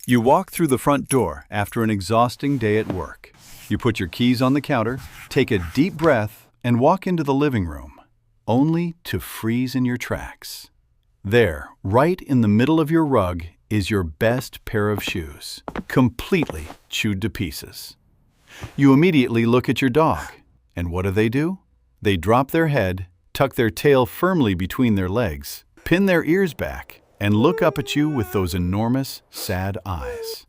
You walk through the front door after an exhausting day at work. You put your keys on the counter, take a deep breath, and walk into the living room, only to freeze in your tracks. There, right in the middle of your rug, is your best pair of shoes, completely chewed to pieces. You immediately look at your dog, and what do? They drop their head, tuck their tail firmly between their legs, pin their ears back, and look up at you with those enormous, sad eyes.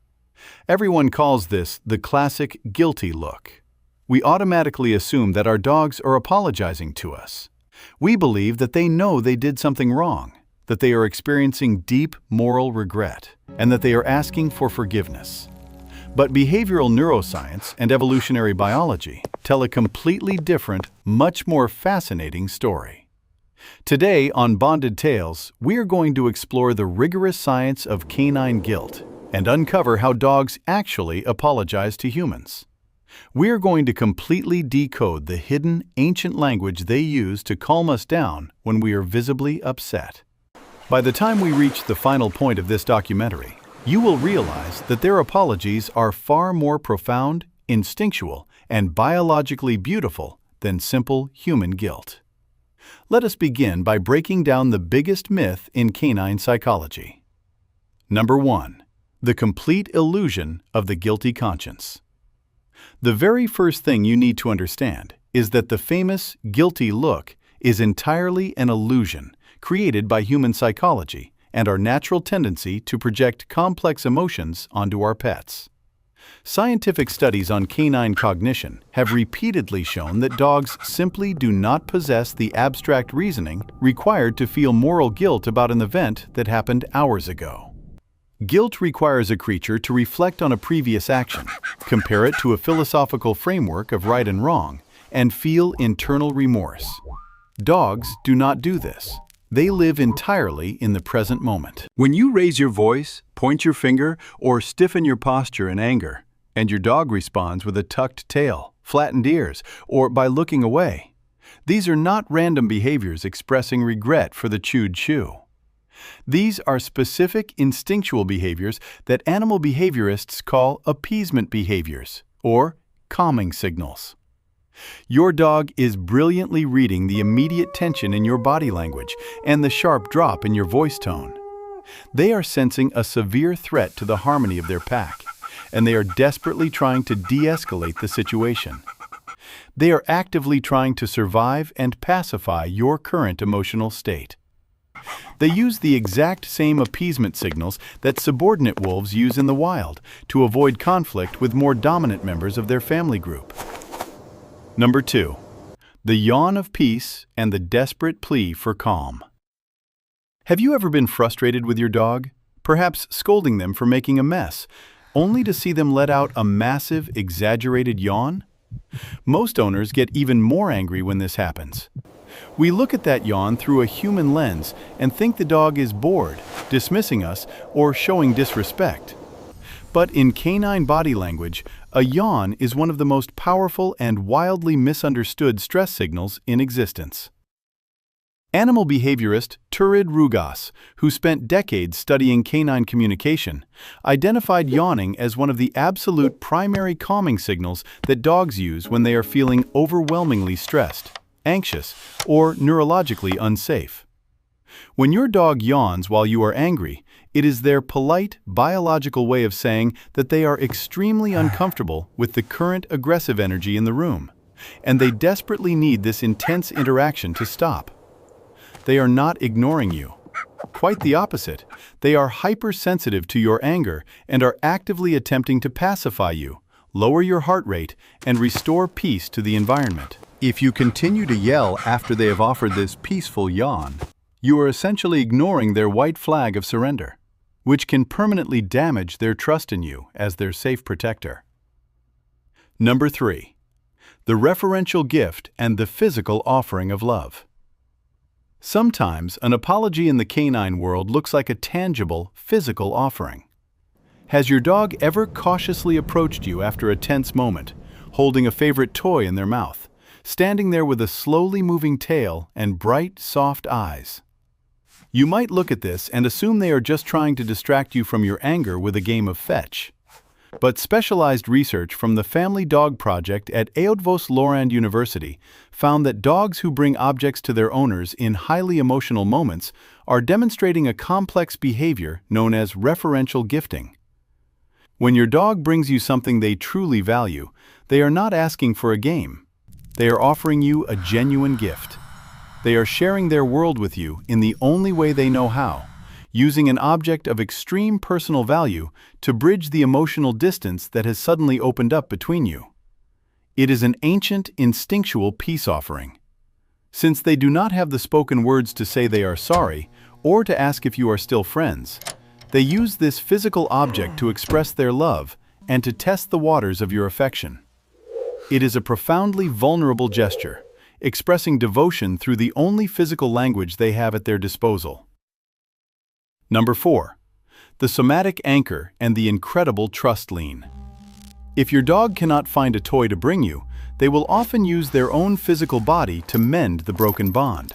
Everyone calls this the classic guilty look. We automatically assume that our dogs are apologizing to us. We believe that they know they did something wrong, that they are experiencing deep moral regret, and that they are asking for forgiveness. But behavioral neuroscience and evolutionary biology tell a completely different, much more fascinating story. Today on Bonded Tales, we are going to explore the rigorous science of canine guilt and uncover how dogs actually apologize to humans. We are going to completely decode the hidden, ancient language they use to calm us down when we are visibly upset. By the time we reach the final point of this documentary, you will realize that their apologies are far more profound, instinctual, and biologically beautiful than simple human guilt. Let us begin by breaking down the biggest myth in canine psychology. Number 1. The complete illusion of the guilty conscience. The very first thing you need to understand is that the famous guilty look is entirely an illusion created by human psychology and our natural tendency to project complex emotions onto our pets. Scientific studies on canine cognition have repeatedly shown that dogs simply do not possess the abstract reasoning required to feel moral guilt about an event that happened hours ago. Guilt requires a creature to reflect on a previous action, compare it to a philosophical framework of right and wrong, and feel internal remorse. Dogs do not do this. They live entirely in the present moment. When you raise your voice, point your finger, or stiffen your posture in anger, and your dog responds with a tucked tail, flattened ears, or by looking away, these are not random behaviors expressing regret for the chewed shoe. These are specific instinctual behaviors that animal behaviorists call appeasement behaviors, or calming signals. Your dog is brilliantly reading the immediate tension in your body language and the sharp drop in your voice tone. They are sensing a severe threat to the harmony of their pack, and they are desperately trying to de-escalate the situation. They are actively trying to survive and pacify your current emotional state. They use the exact same appeasement signals that subordinate wolves use in the wild to avoid conflict with more dominant members of their family group. Number 2. The yawn of peace and the desperate plea for calm. Have you ever been frustrated with your dog, perhaps scolding them for making a mess, only to see them let out a massive, exaggerated yawn? Most owners get even more angry when this happens. We look at that yawn through a human lens and think the dog is bored, dismissing us, or showing disrespect. But in canine body language, a yawn is one of the most powerful and wildly misunderstood stress signals in existence. Animal behaviorist Turid Rugaas, who spent decades studying canine communication, identified yawning as one of the absolute primary calming signals that dogs use when they are feeling overwhelmingly stressed, anxious, or neurologically unsafe. When your dog yawns while you are angry, it is their polite, biological way of saying that they are extremely uncomfortable with the current aggressive energy in the room, and they desperately need this intense interaction to stop. They are not ignoring you. Quite the opposite. They are hypersensitive to your anger and are actively attempting to pacify you, lower your heart rate, and restore peace to the environment. If you continue to yell after they have offered this peaceful yawn, you are essentially ignoring their white flag of surrender, which can permanently damage their trust in you as their safe protector. Number 3. The referential gift and the physical offering of love. Sometimes an apology in the canine world looks like a tangible, physical offering. Has your dog ever cautiously approached you after a tense moment, holding a favorite toy in their mouth, standing there with a slowly moving tail and bright, soft eyes? You might look at this and assume they are just trying to distract you from your anger with a game of fetch. But specialized research from the Family Dog Project at Eötvös Loránd University found that dogs who bring objects to their owners in highly emotional moments are demonstrating a complex behavior known as referential gifting. When your dog brings you something they truly value, they are not asking for a game. They are offering you a genuine gift. They are sharing their world with you in the only way they know how, using an object of extreme personal value to bridge the emotional distance that has suddenly opened up between you. It is an ancient, instinctual peace offering. Since they do not have the spoken words to say they are sorry, or to ask if you are still friends, they use this physical object to express their love and to test the waters of your affection. It is a profoundly vulnerable gesture, expressing devotion through the only physical language they have at their disposal. Number 4. The somatic anchor and the incredible trust lean. If your dog cannot find a toy to bring you, they will often use their own physical body to mend the broken bond.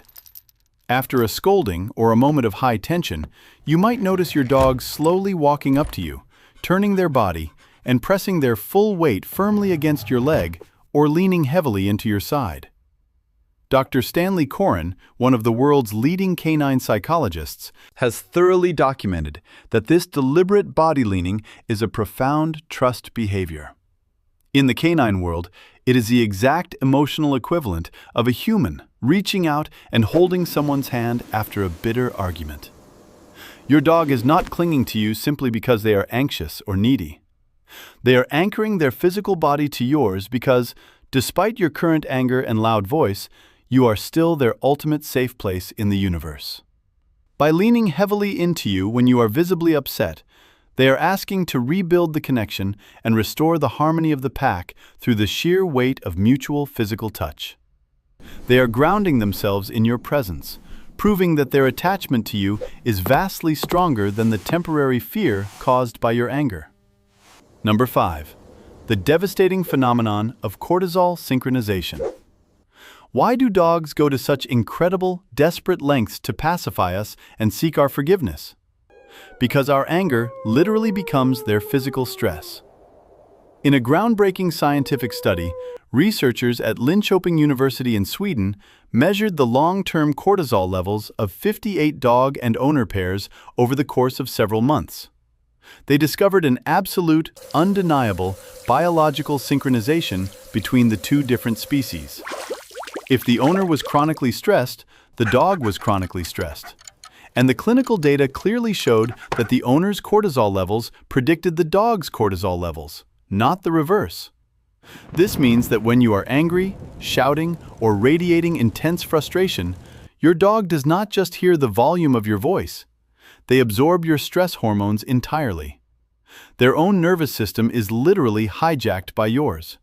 After a scolding or a moment of high tension, you might notice your dog slowly walking up to you, turning their body, and pressing their full weight firmly against your leg or leaning heavily into your side. Dr. Stanley Coren, one of the world's leading canine psychologists, has thoroughly documented that this deliberate body leaning is a profound trust behavior. In the canine world, it is the exact emotional equivalent of a human reaching out and holding someone's hand after a bitter argument. Your dog is not clinging to you simply because they are anxious or needy. They are anchoring their physical body to yours because, despite your current anger and loud voice, you are still their ultimate safe place in the universe. By leaning heavily into you when you are visibly upset, they are asking to rebuild the connection and restore the harmony of the pack through the sheer weight of mutual physical touch. They are grounding themselves in your presence, proving that their attachment to you is vastly stronger than the temporary fear caused by your anger. Number 5. The devastating phenomenon of cortisol synchronization. Why do dogs go to such incredible, desperate lengths to pacify us and seek our forgiveness? Because our anger literally becomes their physical stress. In a groundbreaking scientific study, researchers at Linköping University in Sweden measured the long-term cortisol levels of 58 dog and owner pairs over the course of several months. They discovered an absolute, undeniable biological synchronization between the two different species. If the owner was chronically stressed, the dog was chronically stressed. And the clinical data clearly showed that the owner's cortisol levels predicted the dog's cortisol levels, not the reverse. This means that when you are angry, shouting, or radiating intense frustration, your dog does not just hear the volume of your voice. They absorb your stress hormones entirely. Their own nervous system is literally hijacked by yours.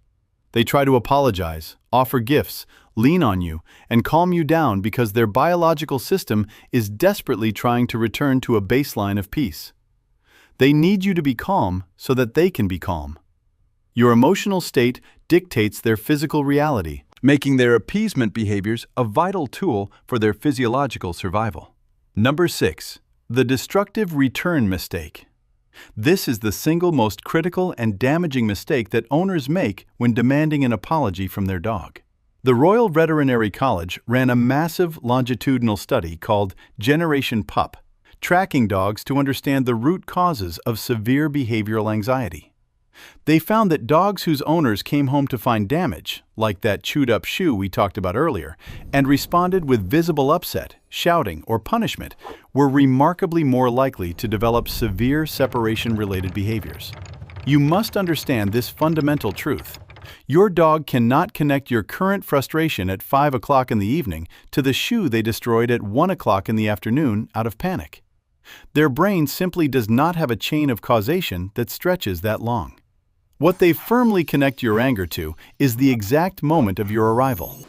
They try to apologize, offer gifts, lean on you, and calm you down because their biological system is desperately trying to return to a baseline of peace. They need you to be calm so that they can be calm. Your emotional state dictates their physical reality, making their appeasement behaviors a vital tool for their physiological survival. Number 6. The destructive return mistake. This is the single most critical and damaging mistake that owners make when demanding an apology from their dog. The Royal Veterinary College ran a massive longitudinal study called Generation Pup, tracking dogs to understand the root causes of severe behavioral anxiety. They found that dogs whose owners came home to find damage, like that chewed-up shoe we talked about earlier, and responded with visible upset, shouting, or punishment, were remarkably more likely to develop severe separation-related behaviors. You must understand this fundamental truth. Your dog cannot connect your current frustration at 5 o'clock in the evening to the shoe they destroyed at 1 o'clock in the afternoon out of panic. Their brain simply does not have a chain of causation that stretches that long. What they firmly connect your anger to is the exact moment of your arrival.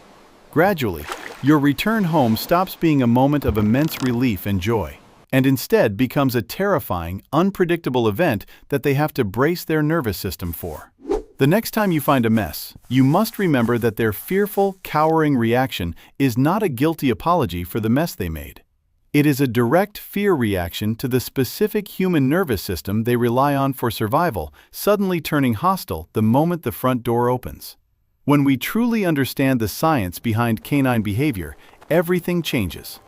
Gradually, your return home stops being a moment of immense relief and joy, and instead becomes a terrifying, unpredictable event that they have to brace their nervous system for. The next time you find a mess, you must remember that their fearful, cowering reaction is not a guilty apology for the mess they made. It is a direct fear reaction to the specific human nervous system they rely on for survival, suddenly turning hostile the moment the front door opens. When we truly understand the science behind canine behavior, everything changes.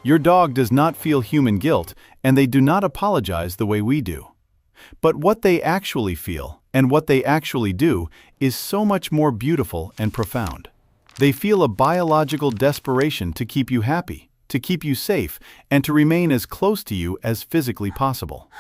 Your dog does not feel human guilt, and they do not apologize the way we do. But what they actually feel, and what they actually do, is so much more beautiful and profound. They feel a biological desperation to keep you happy, to keep you safe, and to remain as close to you as physically possible.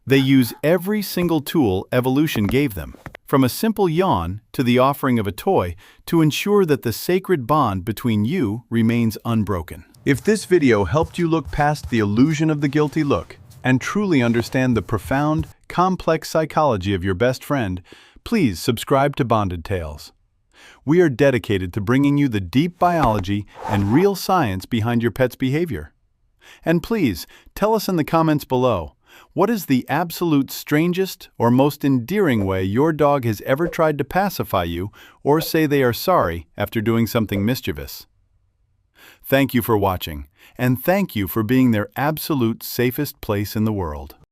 They use every single tool evolution gave them, from a simple yawn to the offering of a toy, to ensure that the sacred bond between you remains unbroken. If this video helped you look past the illusion of the guilty look and truly understand the profound, complex psychology of your best friend, please subscribe to Bonded Tales. We are dedicated to bringing you the deep biology and real science behind your pet's behavior. And please, tell us in the comments below, what is the absolute strangest or most endearing way your dog has ever tried to pacify you or say they are sorry after doing something mischievous? Thank you for watching, and thank you for being their absolute safest place in the world.